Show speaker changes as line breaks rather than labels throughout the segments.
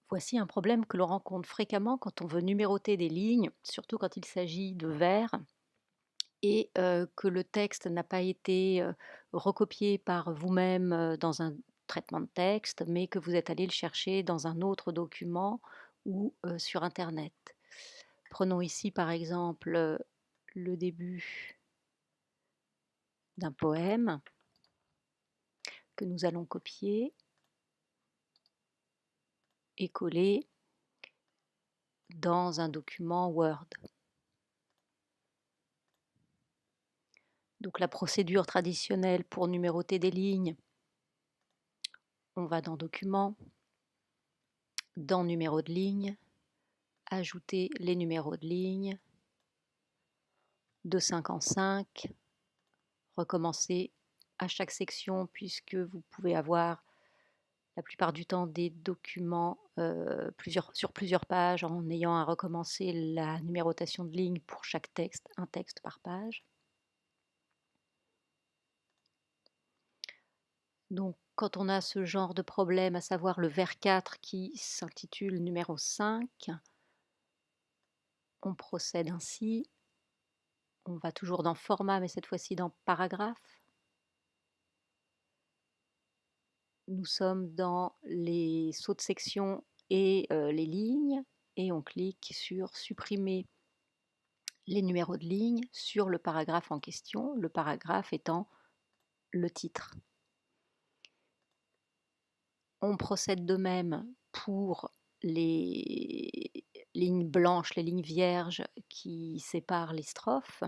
Voici un problème que l'on rencontre fréquemment quand on veut numéroter des lignes, surtout quand il s'agit de vers et que le texte n'a pas été, recopié par vous-même, dans un traitement de texte, mais que vous êtes allé le chercher dans un autre document ou, sur internet. Prenons ici par exemple, le début d'un poème que nous allons copier et coller dans un document Word. Donc la procédure traditionnelle pour numéroter des lignes, on va dans Documents, dans Numéros de ligne, ajouter les numéros de ligne, de 5 en 5, recommencer à chaque section puisque vous pouvez avoir la plupart du temps des documents sur plusieurs pages en ayant à recommencer la numérotation de lignes pour chaque texte, un texte par page. Donc quand on a ce genre de problème, à savoir le vers 4 qui s'intitule numéro 5, on procède ainsi. On va toujours dans Format, mais cette fois-ci dans Paragraphe. Nous sommes dans les sauts de section et les lignes, et on clique sur Supprimer les numéros de ligne sur le paragraphe en question, le paragraphe étant le titre. On procède de même pour les lignes blanches, les lignes vierges qui séparent les strophes.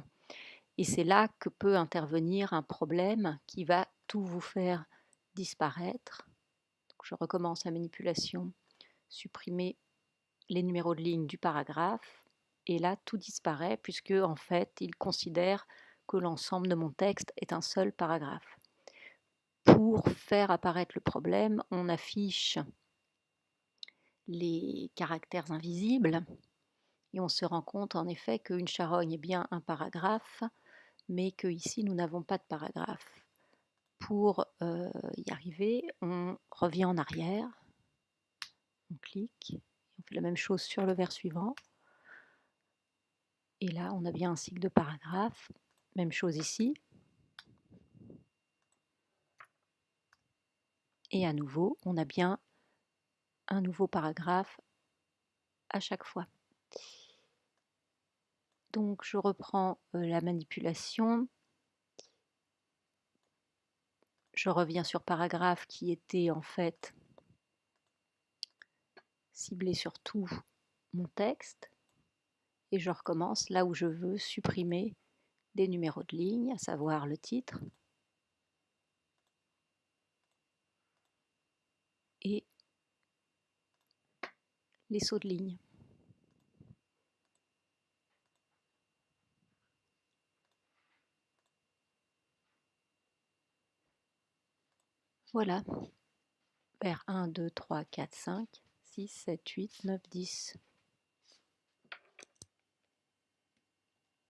Et c'est là que peut intervenir un problème qui va tout vous faire disparaître. Donc je recommence la manipulation, supprimer les numéros de ligne du paragraphe, et là tout disparaît puisque en fait il considère que l'ensemble de mon texte est un seul paragraphe. Pour faire apparaître le problème, on affiche les caractères invisibles et on se rend compte en effet qu'une charogne est bien un paragraphe, mais qu'ici nous n'avons pas de paragraphe. Pour y arriver, on revient en arrière, on clique, on fait la même chose sur le vers suivant, et là on a bien un cycle de paragraphe, même chose ici, et à nouveau on a bien un nouveau paragraphe à chaque fois. Donc je reprends la manipulation, je reviens sur paragraphe qui était en fait ciblé sur tout mon texte, et je recommence là où je veux supprimer des numéros de ligne, à savoir le titre et les sauts de ligne. Voilà, vers 1, 2, 3, 4, 5, 6, 7, 8, 9, 10.